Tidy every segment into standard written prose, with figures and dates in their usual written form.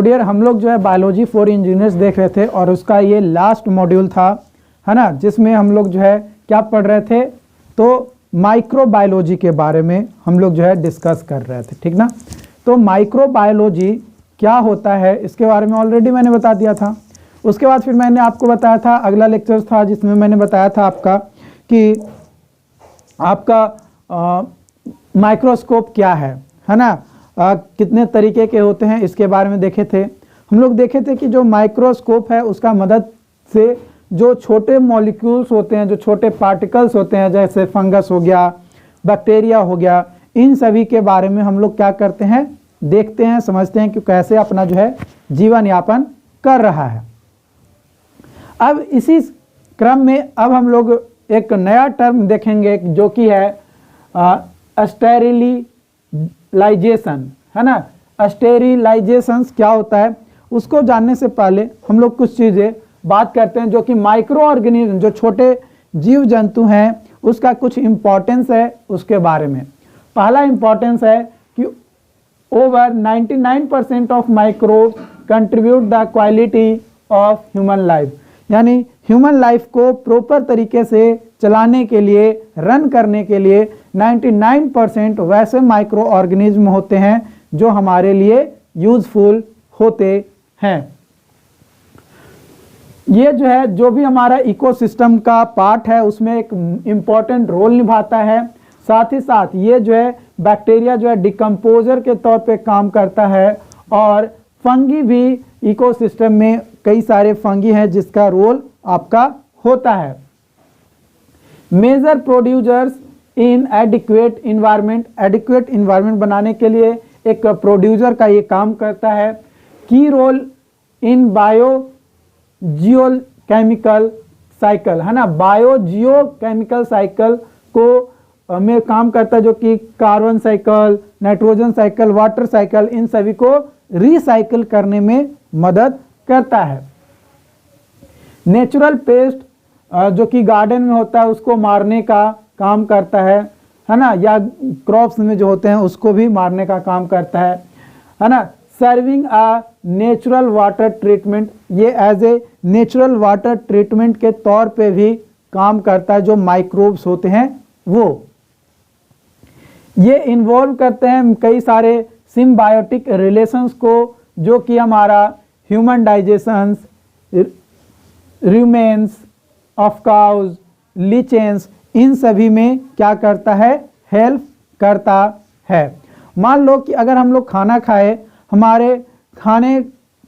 Dear हम लोग जो है बायोलॉजी फॉर इंजीनियर्स देख रहे थे और उसका ये लास्ट मॉड्यूल था, है ना, जिसमें हम लोग जो है क्या पढ़ रहे थे, तो माइक्रोबायोलॉजी के बारे में हम लोग जो है डिस्कस कर रहे थे, ठीक ना। तो माइक्रोबायोलॉजी क्या होता है इसके बारे में ऑलरेडी मैंने बता दिया था। उसके बाद फिर मैंने आपको बताया था, अगला लेक्चर था जिसमें मैंने बताया था आपका कि आपका माइक्रोस्कोप क्या है ना, कितने तरीके के होते हैं इसके बारे में देखे थे। हम लोग देखे थे कि जो माइक्रोस्कोप है उसका मदद से जो छोटे मॉलिक्यूल्स होते हैं, जो छोटे पार्टिकल्स होते हैं, जैसे फंगस हो गया, बैक्टीरिया हो गया, इन सभी के बारे में हम लोग क्या करते हैं, देखते हैं, समझते हैं कि कैसे अपना जो है जीवन यापन कर रहा है। अब इसी क्रम में अब हम लोग एक नया टर्म देखेंगे जो कि है स्टेरिलाइजेशन, है ना। स्टेरिलाइजेशन क्या होता है उसको जानने से पहले हम लोग कुछ चीज़ें बात करते हैं जो कि माइक्रो ऑर्गेनिज्म, जो छोटे जीव जंतु हैं, उसका कुछ इम्पोर्टेंस है उसके बारे में। पहला इम्पोर्टेंस है कि over 99% of microbe contribute the quality of human life, यानी ह्यूमन लाइफ को प्रॉपर तरीके से चलाने के लिए, रन करने के लिए 99% वैसे माइक्रो ऑर्गेनिज्म होते हैं जो हमारे लिए यूजफुल होते हैं। ये जो है जो भी हमारा इकोसिस्टम का पार्ट है उसमें एक इम्पॉर्टेंट रोल निभाता है। साथ ही साथ ये जो है बैक्टीरिया जो है डिकम्पोजर के तौर पे काम करता है और फंगी भी इकोसिस्टम में कई सारे फंगी हैं जिसका रोल आपका होता है। Major producers in adequate environment, adequate environment बनाने के लिए एक प्रोड्यूसर का ये काम करता है। की role in biogeochemical cycle, है ना, बायो जियो केमिकल साइकिल को में काम करता है, जो कि carbon cycle, nitrogen cycle, water cycle, इन सभी को रिसाइकिल करने में मदद करता है। नेचुरल पेस्ट जो कि गार्डन में होता है उसको मारने का काम करता है ना, या क्रॉप्स में जो होते हैं उसको भी मारने का काम करता है ना। Serving a natural water treatment, ये as a natural water treatment के तौर पे भी काम करता है। जो माइक्रोब्स होते हैं वो ये इन्वॉल्व करते हैं कई सारे सिम्बायोटिक रिलेशंस को, जो कि हमारा ह्यूमन डाइजेशंस, रूमेंस ऑफ काउज, लीचेंस, इन सभी में क्या करता है, हेल्प करता है। मान लो कि अगर हम लोग खाना खाए, हमारे खाने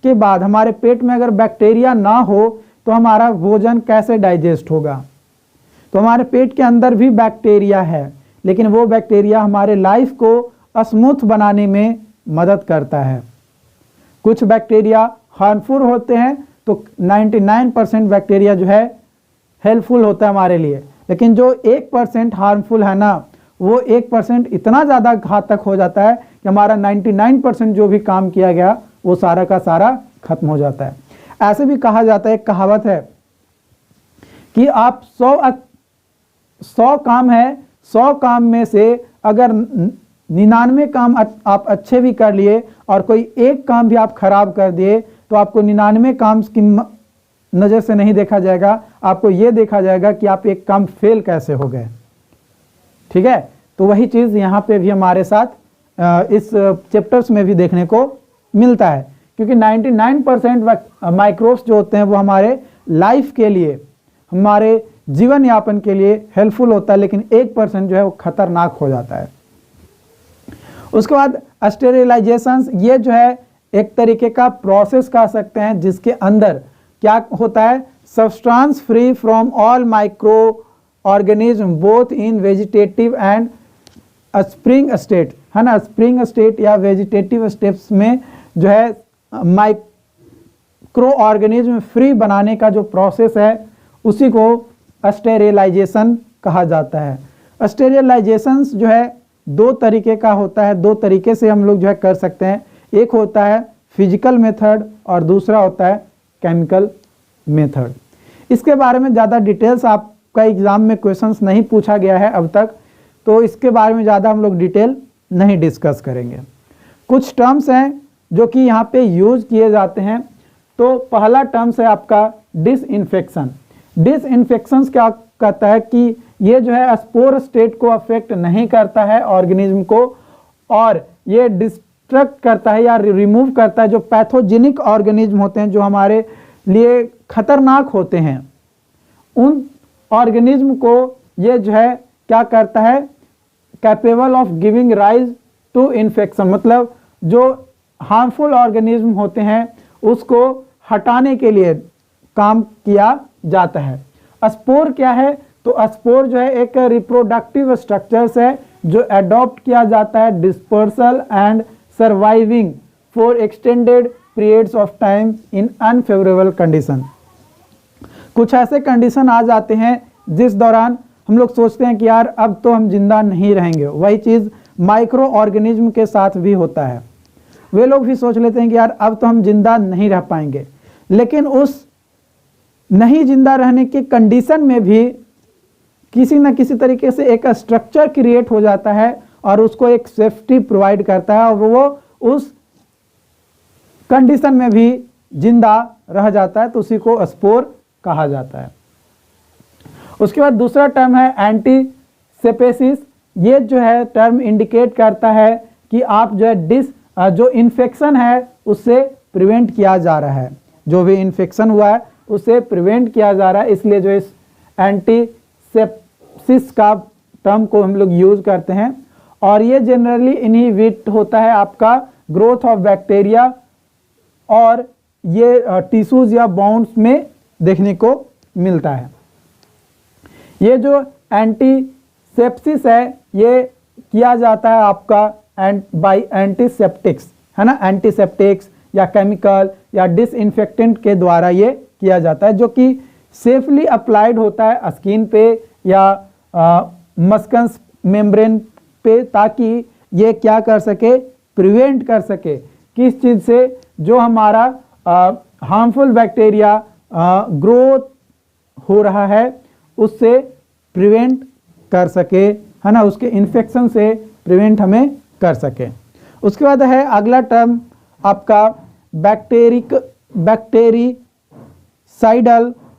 के बाद हमारे पेट में अगर बैक्टीरिया ना हो तो हमारा भोजन कैसे डाइजेस्ट होगा। तो हमारे पेट के अंदर भी बैक्टीरिया है, लेकिन वो बैक्टीरिया हमारे लाइफ को स्मूथ बनाने में मदद करता है। कुछ बैक्टीरिया हार्मफुल होते हैं तो 99% बैक्टीरिया जो है हेल्पफुल होता है हमारे लिए, लेकिन जो 1% हार्मफुल है ना, वो 1% इतना ज़्यादा घातक हो जाता है कि हमारा 99% जो भी काम किया गया वो सारा का सारा खत्म हो जाता है। ऐसे भी कहा जाता है, एक कहावत है कि आप 100 काम है, 100 काम में से अगर 99 काम आप अच्छे भी कर लिए और कोई एक काम भी आप खराब कर दिए तो आपको 99 काम की नज़र से नहीं देखा जाएगा, आपको ये देखा जाएगा कि आप एक काम फेल कैसे हो गए। ठीक है, तो वही चीज़ यहाँ पे भी हमारे साथ इस चैप्टर्स में भी देखने को मिलता है, क्योंकि 99% माइक्रोब्स जो होते हैं वो हमारे लाइफ के लिए, हमारे जीवन यापन के लिए हेल्पफुल होता है, लेकिन 1% जो है वो खतरनाक हो जाता है। उसके बाद स्टेरिलाइजेशन, ये जो है एक तरीके का प्रोसेस कह सकते हैं जिसके अंदर क्या होता है, substance free from all micro organism both in vegetative and spring state, है ना। स्प्रिंग स्टेट या वेजिटेटिव स्टेट्स में जो है माइक्रो ऑर्गेनिज्म फ्री बनाने का जो प्रोसेस है उसी को स्टेरिलाइजेशन कहा जाता है। स्टेरिलाइजेशन जो है 2 तरीके का होता है, 2 तरीके से हम लोग जो है कर सकते हैं। एक होता है फिजिकल मेथड और दूसरा होता है केमिकल मेथड। इसके बारे में ज़्यादा डिटेल्स आपका एग्ज़ाम में क्वेश्चंस नहीं पूछा गया है अब तक, तो इसके बारे में ज़्यादा हम लोग डिटेल नहीं डिस्कस करेंगे। कुछ टर्म्स हैं जो कि यहाँ पे यूज किए जाते हैं। तो पहला टर्म्स है आपका डिसइंफेक्शन। डिसइंफेक्शन क्या कहता है कि ये जो है स्पोर स्टेट को अफेक्ट नहीं करता है ऑर्गेनिज्म को, और ये डिस्ट्रक्ट करता है या रिमूव करता है जो पैथोजेनिक ऑर्गेनिज्म होते हैं, जो हमारे लिए खतरनाक होते हैं, उन ऑर्गेनिज्म को ये जो है क्या करता है, capable of giving rise to infection, मतलब जो हार्मफुल ऑर्गेनिज्म होते हैं उसको हटाने के लिए काम किया जाता है। स्पोर क्या है, तो स्पोर जो है एक रिप्रोडक्टिव स्ट्रक्चर्स है जो अडॉप्ट किया जाता है dispersal and surviving for extended periods of time in unfavourable condition. कुछ ऐसे कंडीशन आ जाते हैं जिस दौरान हम लोग सोचते हैं कि यार अब तो हम जिंदा नहीं रहेंगे। वही चीज़ माइक्रो ऑर्गेनिज्म के साथ भी होता है। वे लोग भी सोच लेते हैं कि यार अब तो हम जिंदा नहीं रह पाएंगे, लेकिन उस नहीं जिंदा रहने की कंडीशन में भी किसी न किसी तरीके से एक स्ट्रक्चर क्रिएट हो जाता है और उसको एक सेफ्टी प्रोवाइड करता है, और वो उस कंडीशन में भी जिंदा रह जाता है, तो उसी को स्पोर कहा जाता है। उसके बाद दूसरा टर्म है एंटीसेप्सिस। ये जो है टर्म इंडिकेट करता है कि आप जो है जो इन्फेक्शन है उससे प्रिवेंट किया जा रहा है, जो भी इन्फेक्शन हुआ है उससे प्रिवेंट किया जा रहा है, इसलिए जो इस एंटीसेप्सिस का टर्म को हम लोग यूज करते हैं। और ये जनरली इनहिबिट होता है आपका ग्रोथ ऑफ बैक्टीरिया, और ये टिश्यूज या बाउंड्स में देखने को मिलता है। ये जो एंटीसेप्सिस है ये किया जाता है आपका बाय एंटीसेप्टिक्स, है ना, एंटीसेप्टिक्स या केमिकल या डिसइंफेक्टेंट के द्वारा ये किया जाता है, जो कि सेफली अप्लाइड होता है स्किन पे या मस्कस मेम्ब्रेन पे, ताकि ये क्या कर सके, प्रिवेंट कर सके किस चीज़ से, जो हमारा हार्मफुल बैक्टीरिया ग्रोथ हो रहा है उससे प्रिवेंट कर सके, है ना, उसके इन्फेक्शन से प्रिवेंट हमें कर सके। उसके बाद है अगला टर्म आपका बैक्टेरिसाइडल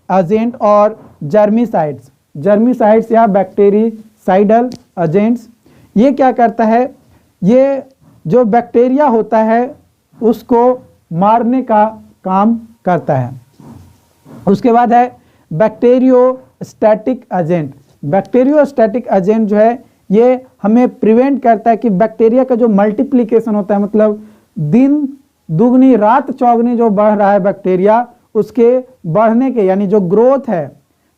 एजेंट और जर्मिसाइड्स। जर्मिसाइड्स या बैक्टेरिसाइडल एजेंट्स, ये क्या करता है, ये जो बैक्टीरिया होता है उसको मारने का काम करता है। उसके बाद है बैक्टीरियोस्टैटिक एजेंट। बैक्टीरियोस्टैटिक एजेंट जो है ये हमें प्रिवेंट करता है कि बैक्टीरिया का जो मल्टीप्लिकेशन होता है, मतलब दिन दुगनी रात चौगनी जो बढ़ रहा है बैक्टीरिया, उसके बढ़ने के यानी जो ग्रोथ है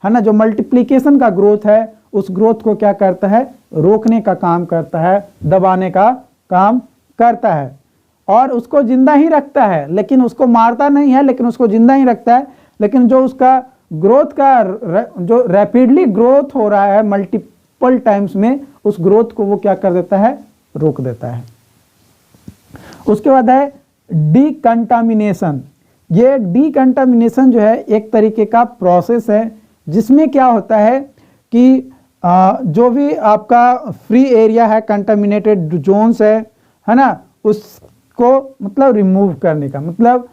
ना, जो मल्टीप्लिकेशन का ग्रोथ है, उस ग्रोथ को क्या करता है, रोकने का काम करता है, दबाने का काम करता है, और उसको जिंदा ही रखता है, लेकिन उसको मारता नहीं है, लेकिन उसको जिंदा ही रखता है। लेकिन जो उसका ग्रोथ का जो रैपिडली ग्रोथ हो रहा है मल्टीपल टाइम्स में, उस ग्रोथ को वो क्या कर देता है, रोक देता है। उसके बाद है डीकंटामिनेशन। ये डीकंटामिनेशन जो है एक तरीके का प्रोसेस है जिसमें क्या होता है कि जो भी आपका फ्री एरिया है, कंटामिनेटेड जोन्स है ना, उसको मतलब रिमूव करने का, मतलब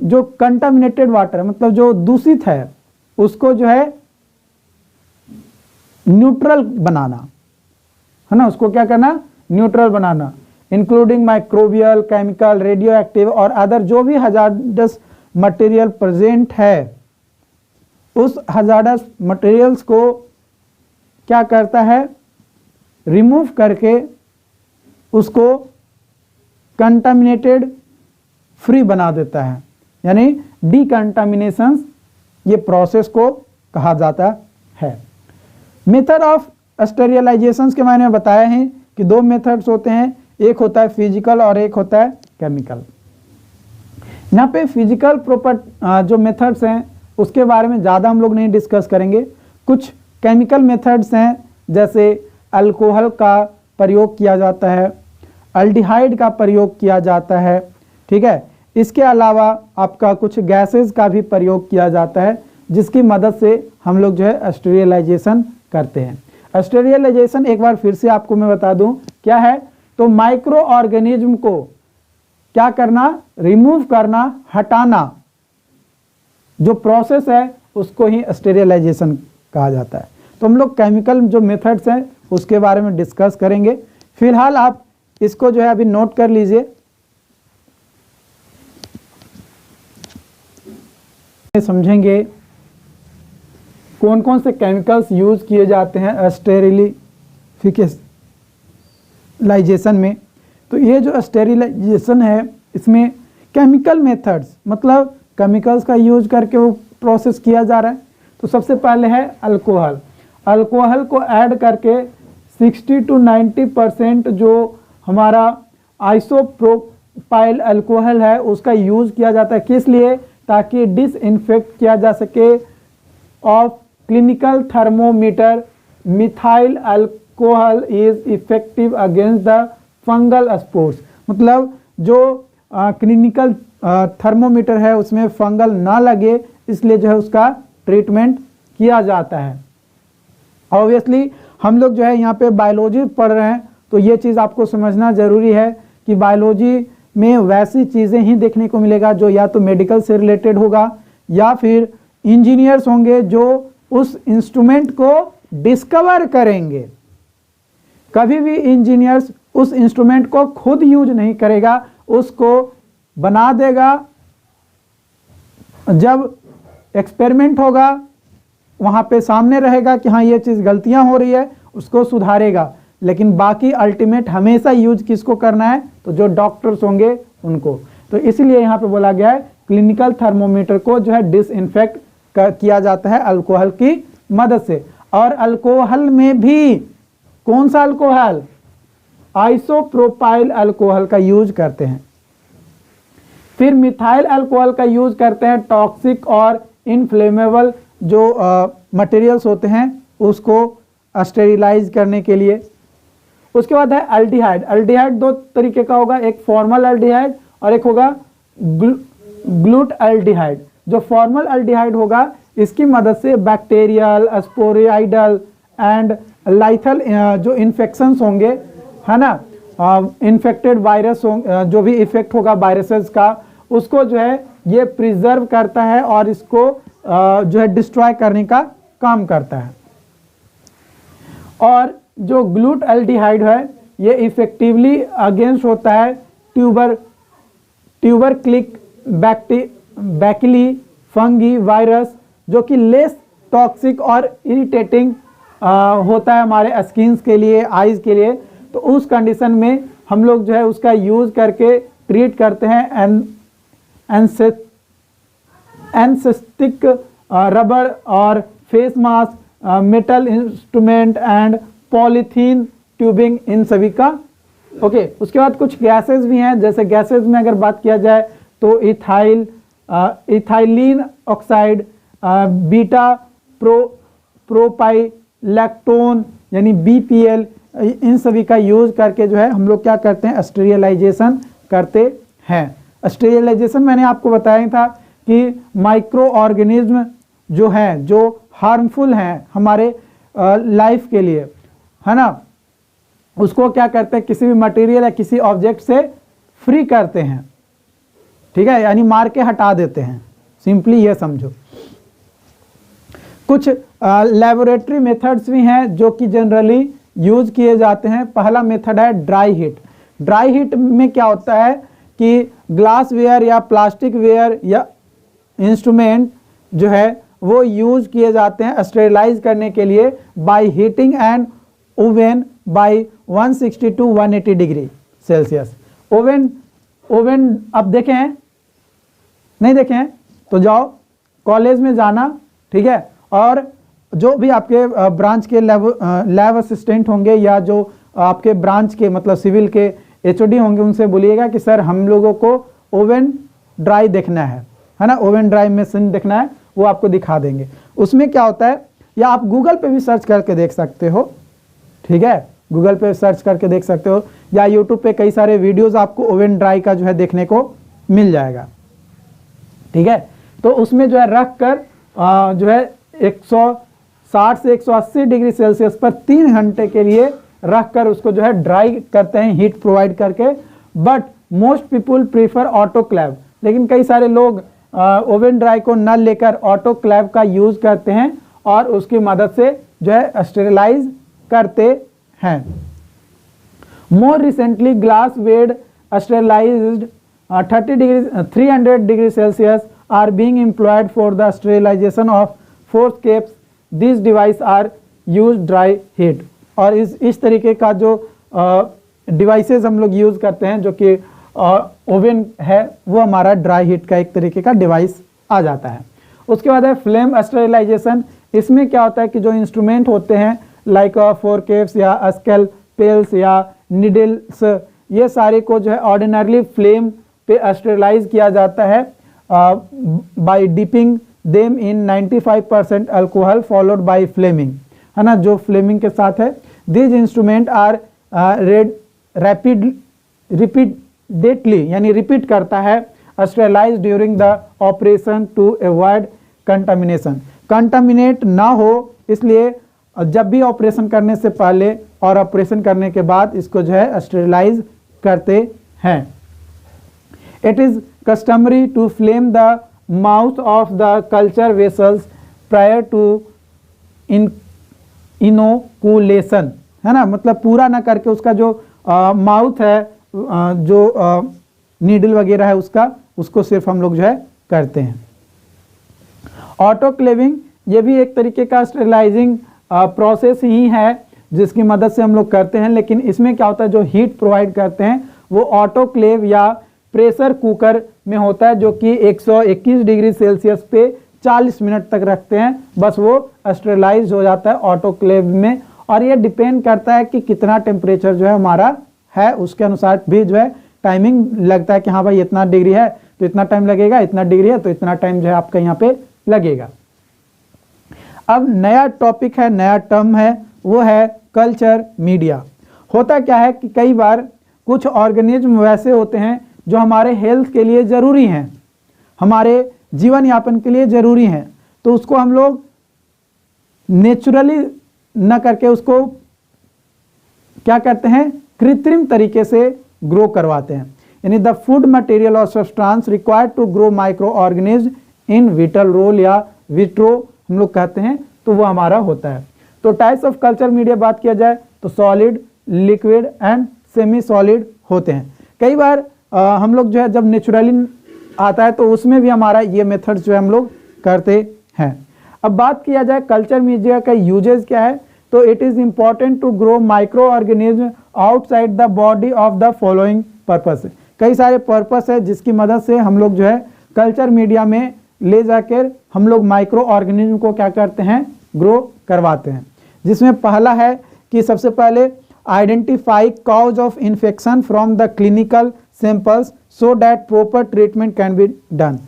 जो कंटामिनेटेड वाटर है, मतलब जो दूषित है, उसको जो है न्यूट्रल बनाना, है ना, उसको क्या करना, न्यूट्रल बनाना, including microbial, chemical, radio active और अदर जो भी हजार्डस मटेरियल प्रेजेंट है, उस हजार्डस मटेरियल्स को क्या करता है, रिमूव करके उसको कंटामिनेटेड फ्री बना देता है, यानी डीकंटामिनेशन ये प्रोसेस को कहा जाता है। मेथड ऑफ स्टेरिलाइजेशन के मैंने बताया है कि दो मेथड्स होते हैं, एक होता है फिजिकल और एक होता है केमिकल। यहाँ पे फिजिकल जो मेथड्स हैं उसके बारे में ज़्यादा हम लोग नहीं डिस्कस करेंगे। कुछ केमिकल मेथड्स हैं, जैसे अल्कोहल का प्रयोग किया जाता है, अल्डिहाइड का प्रयोग किया जाता है, ठीक है। इसके अलावा आपका कुछ गैसेस का भी प्रयोग किया जाता है, जिसकी मदद से हम लोग जो है स्टेरिलाइजेशन करते हैं। स्टेरिलाइजेशन एक बार फिर से आपको मैं बता दूं क्या है, तो माइक्रो ऑर्गेनिज्म को क्या करना, रिमूव करना, हटाना, जो प्रोसेस है उसको ही स्टेरिलाइजेशन कहा जाता है। तो हम लोग केमिकल जो मेथड्स हैं उसके बारे में डिस्कस करेंगे। फिलहाल आप इसको जो है अभी नोट कर लीजिए। समझेंगे कौन कौन से केमिकल्स यूज किए जाते हैं स्टेरिलाइजेशन में। तो ये जो स्टेरिलाइजेशन है इसमें केमिकल मेथड्स मतलब केमिकल्स का यूज करके वो प्रोसेस किया जा रहा है। तो सबसे पहले है अल्कोहल। अल्कोहल को ऐड करके 60 to 90% जो हमारा आइसोप्रोपाइल अल्कोहल है उसका यूज किया जाता है। किस लिए, ताकि डिसइंफेक्ट किया जा सके of clinical thermometer methyl alcohol is effective against the fungal spores. मतलब जो क्लिनिकल थर्मोमीटर है उसमें फंगल ना लगे इसलिए जो है उसका ट्रीटमेंट किया जाता है। ऑब्वियसली हम लोग जो है यहाँ पे बायोलॉजी पढ़ रहे हैं तो ये चीज़ आपको समझना ज़रूरी है कि बायोलॉजी में वैसी चीज़ें ही देखने को मिलेगा जो या तो मेडिकल से रिलेटेड होगा या फिर इंजीनियर्स होंगे जो उस इंस्ट्रूमेंट को डिस्कवर करेंगे। कभी भी इंजीनियर्स उस इंस्ट्रूमेंट को खुद यूज नहीं करेगा, उसको बना देगा। जब एक्सपेरिमेंट होगा वहाँ पे सामने रहेगा कि हाँ ये चीज़ गलतियाँ हो रही है, उसको सुधारेगा। लेकिन बाकी अल्टीमेट हमेशा यूज किसको करना है, तो जो डॉक्टर्स होंगे उनको। तो इसलिए यहाँ पे बोला गया है क्लिनिकल थर्मोमीटर को जो है डिसइंफेक्ट किया जाता है अल्कोहल की मदद से। और अल्कोहल में भी कौन सा अल्कोहल, आइसोप्रोपाइल अल्कोहल का यूज करते हैं। फिर मिथाइल अल्कोहल का यूज करते हैं टॉक्सिक और इनफ्लेमेबल जो मटेरियल्स होते हैं उसको स्टेरिलाइज करने के लिए। उसके बाद है अल्डिहाइड। अल्डिहाइड दो तरीके का होगा, एक फॉर्मल अल्डिहाइड और एक होगा ग्लूट अल्डिहाइड। जो फॉर्मल अल्डिहाइड होगा इसकी मदद से बैक्टीरियल, स्पोरियाइडल एंड लाइथल जो इन्फेक्शंस होंगे, है ना, इन्फेक्टेड वायरस जो भी इफेक्ट होगा वायरसेस का, उसको जो है ये प्रिजर्व करता है और इसको जो है डिस्ट्रॉय करने का काम करता है। और जो ग्लूट अल्डिहाइड है ये इफेक्टिवली अगेंस्ट होता है ट्यूबरक्लिक बैक्टीरिया, फंगी, वायरस, जो कि लेस टॉक्सिक और इरिटेटिंग होता है हमारे स्किन्स के लिए, आईज के लिए। तो उस कंडीशन में हम लोग जो है उसका यूज करके ट्रीट करते हैं एनेस्थेटिक रबर और face mask, metal instrument and polythene tubing, इन सभी का। ओके, उसके बाद कुछ गैसेस भी हैं। जैसे गैसेस में अगर बात किया जाए तो इथाइलिन ऑक्साइड, बीटा प्रोपाइलैक्टोन यानी BPL, इन सभी का यूज करके जो है हम लोग क्या करते हैं, स्टेरिलाइजेशन करते हैं। स्टेरिलाइजेशन मैंने आपको बताया था कि माइक्रो ऑर्गेनिज्म जो हैं, जो हार्मफुल हैं हमारे लाइफ के लिए, है ना, उसको क्या करते हैं, किसी भी मटेरियल या किसी ऑब्जेक्ट से फ्री करते हैं। ठीक है, यानी मार के हटा देते हैं, सिंपली ये समझो। कुछ लेबोरेटरी मेथड्स भी हैं जो कि जनरली यूज किए जाते हैं। पहला मेथड है ड्राई हीट। ड्राई हीट में क्या होता है कि ग्लास वेयर या प्लास्टिक वेयर या इंस्ट्रूमेंट जो है वो यूज किए जाते हैं स्टेरिलाइज करने के लिए by heating and oven by 160 to 180 degree Celsius. Oven आप देखे हैं, नहीं देखे हैं तो जाओ कॉलेज में जाना, ठीक है, और जो भी आपके ब्रांच के लैब असिस्टेंट होंगे या जो आपके ब्रांच के मतलब सिविल के HOD होंगे, उनसे बोलिएगा कि सर हम लोगों को ओवन ड्राई देखना है ना, ओवन ड्राई मशीन देखना है, वो आपको दिखा देंगे। उसमें क्या होता है, या आप गूगल पे भी सर्च करके देख सकते हो, ठीक है, गूगल पे सर्च करके देख सकते हो, या यूट्यूब पे कई सारे वीडियोस आपको ओवन ड्राई का जो है देखने को मिल जाएगा। ठीक है, तो उसमें जो है रख कर जो है 160 से 180 डिग्री सेल्सियस पर 3 घंटे के लिए रख कर उसको जो है ड्राई करते हैं हीट प्रोवाइड करके। But most people prefer autoclave, लेकिन कई सारे लोग ओवन ड्राई को न लेकर ऑटोक्लेव का यूज करते हैं और उसकी मदद से जो है स्टेरिलाइज करते हैं। More recently glass wed sterilised 300 degree Celsius are being employed for the sterilisation of forceps. This device are use dry heat. और इस तरीके का जो डिवाइसेस हम लोग यूज करते हैं जो कि ओवन है वो हमारा ड्राई हीट का एक तरीके का डिवाइस आ जाता है। उसके बाद है फ्लेम स्टेरिलाइजेशन। इसमें क्या होता है कि जो इंस्ट्रूमेंट होते हैं लाइक फोर्केप्स या स्कैलपेल्स या निडल्स, ये सारे को जो है ऑर्डिनरली फ्लेम पे स्टेरिलाइज किया जाता है by dipping them in 95% alcohol followed by flaming, है ना, जो फ्लेमिंग के साथ है। दिस इंस्ट्रूमेंट आर रिपीटेडली यानी रिपीट करता है sterilize during the operation to avoid contamination. Contaminate ना हो इसलिए जब भी ऑपरेशन करने से पहले और ऑपरेशन करने के बाद इसको जो है स्टेरिलाइज करते हैं। It is customary to flame the mouth of the culture vessels prior to inoculation, है ना, मतलब पूरा ना करके उसका जो माउथ है जो नीडल वगैरह है उसको सिर्फ हम लोग जो है करते हैं। ऑटोक्लेविंग ये भी एक तरीके का स्टेरिलाइजिंग प्रोसेस ही है जिसकी मदद से हम लोग करते हैं, लेकिन इसमें क्या होता है जो हीट प्रोवाइड करते हैं वो ऑटोक्लेव या प्रेशर कुकर में होता है जो कि 121 डिग्री सेल्सियस पे 40 मिनट तक रखते हैं, बस वो स्टेरिलाइज हो जाता है ऑटोक्लेव में। और ये डिपेंड करता है कि कितना टेम्परेचर जो है हमारा है, उसके अनुसार भी जो है टाइमिंग लगता है कि हाँ भाई इतना डिग्री है तो इतना टाइम लगेगा, इतना डिग्री है तो इतना टाइम जो है आपका यहाँ पे लगेगा। अब नया टॉपिक है, नया टर्म है, वो है कल्चर मीडिया। होता क्या है कि कई बार कुछ ऑर्गेनिज्म वैसे होते हैं जो हमारे हेल्थ के लिए ज़रूरी हैं, हमारे जीवन यापन के लिए ज़रूरी हैं, तो उसको हम लोग नेचुरली न करके उसको क्या करते हैं, कृत्रिम तरीके से ग्रो करवाते हैं। यानी द फूड मटेरियल और substance required to grow microorganism in vital role या विट्रो हम लोग कहते हैं, तो वो हमारा होता है। तो टाइप्स ऑफ कल्चर मीडिया बात किया जाए तो solid, liquid and semi solid होते हैं। कई बार हम लोग जो है जब नेचुरली आता है तो उसमें भी हमारा ये मेथड्स जो है हम लोग करते हैं। अब बात किया जाए कल्चर मीडिया का यूजेस क्या है, तो it is important to grow microorganism outside the body of the following purpose. कई सारे पर्पस है जिसकी मदद से हम लोग जो है कल्चर मीडिया में ले जाकर हम लोग माइक्रो ऑर्गेनिज्म को क्या करते हैं, ग्रो करवाते हैं। जिसमें पहला है कि सबसे पहले identify cause of infection from the clinical samples so that proper treatment can be done.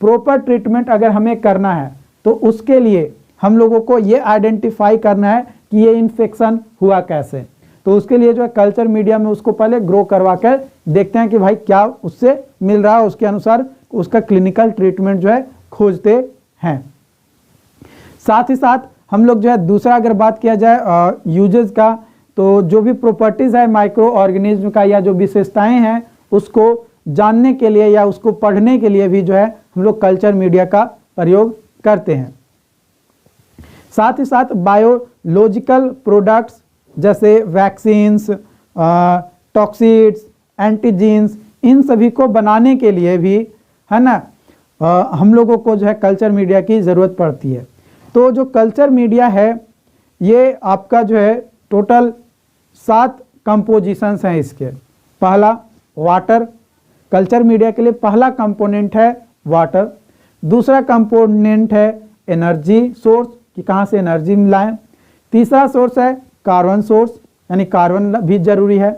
Proper treatment अगर हमें करना है तो उसके लिए हम लोगों को ये आइडेंटिफाई करना है कि ये इन्फेक्शन हुआ कैसे, तो उसके लिए जो है कल्चर मीडिया में उसको पहले ग्रो करवा कर देखते हैं कि भाई क्या उससे मिल रहा है, उसके अनुसार उसका क्लिनिकल ट्रीटमेंट जो है खोजते हैं। साथ ही साथ हम लोग जो है दूसरा अगर बात किया जाए यूजेस का, तो जो भी प्रॉपर्टीज़ है माइक्रो ऑर्गेनिज्म का या जो विशेषताएं हैं उसको जानने के लिए या उसको पढ़ने के लिए भी जो है हम लोग कल्चर मीडिया का प्रयोग करते हैं। साथ ही साथ बायोलॉजिकल प्रोडक्ट्स जैसे वैक्सीन्स, टॉक्सिड्स, एंटीजीन्स, इन सभी को बनाने के लिए भी, है ना, हम लोगों को जो है कल्चर मीडिया की ज़रूरत पड़ती है। तो जो कल्चर मीडिया है ये आपका जो है टोटल 7 कंपोजिशंस हैं इसके। पहला वाटर, कल्चर मीडिया के लिए पहला कंपोनेंट है वाटर। दूसरा कंपोनेंट है एनर्जी सोर्स, कि कहाँ से एनर्जी मिलाएं। तीसरा सोर्स है कार्बन सोर्स, यानी कार्बन भी जरूरी है।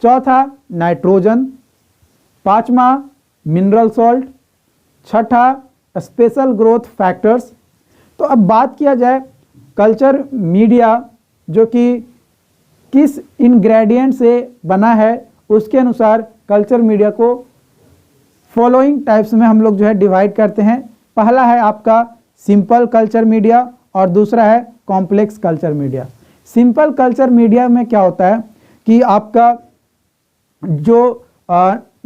चौथा नाइट्रोजन, पांचवा मिनरल सॉल्ट, छठा स्पेशल ग्रोथ फैक्टर्स। तो अब बात किया जाए कल्चर मीडिया जो कि किस इंग्रेडिएंट से बना है, उसके अनुसार कल्चर मीडिया को फॉलोइंग टाइप्स में हम लोग जो है डिवाइड करते हैं। पहला है आपका सिंपल कल्चर मीडिया और दूसरा है complex culture media. Simple culture media में क्या होता है कि आपका जो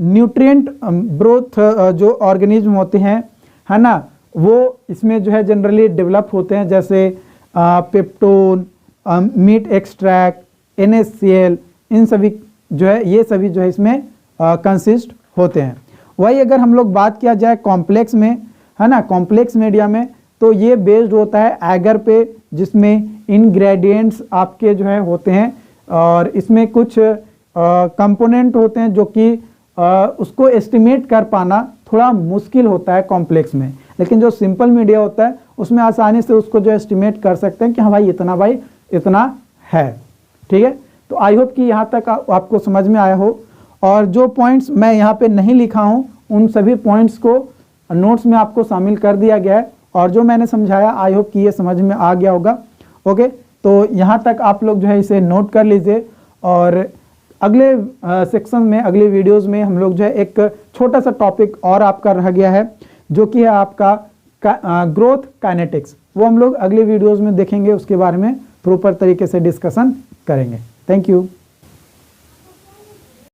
न्यूट्रिएंट ब्रोथ जो ऑर्गेनिज्म होते हैं, है ना, वो इसमें जो है जनरली डेवलप होते हैं, जैसे पेप्टोन, मीट एक्सट्रैक्ट, NaCl, इन सभी जो है, ये सभी जो है इसमें कंसिस्ट होते हैं। वही अगर हम लोग बात किया जाए कॉम्प्लेक्स में, है ना, कॉम्प्लेक्स मीडिया में, तो ये बेस्ड होता है एगर पे, जिसमें इंग्रेडिएंट्स आपके जो है होते हैं और इसमें कुछ कंपोनेंट होते हैं जो कि उसको एस्टिमेट कर पाना थोड़ा मुश्किल होता है कॉम्प्लेक्स में, लेकिन जो सिंपल मीडिया होता है उसमें आसानी से उसको जो एस्टिमेट कर सकते हैं कि हाँ भाई इतना है। ठीक है, तो आई होप कि यहाँ तक आपको समझ में आया हो, और जो पॉइंट्स मैं यहाँ पे नहीं लिखा हूँ उन सभी पॉइंट्स को नोट्स में आपको शामिल कर दिया गया है, और जो मैंने समझाया आई होप कि ये समझ में आ गया होगा। ओके, तो यहाँ तक आप लोग जो है इसे नोट कर लीजिए, और अगले सेक्शन में, अगले वीडियोस में हम लोग जो है एक छोटा सा टॉपिक और आपका रह गया है, जो कि है आपका ग्रोथ काइनेटिक्स। वो हम लोग अगले वीडियोस में देखेंगे, उसके बारे में प्रॉपर तरीके से डिस्कशन करेंगे। Thank you.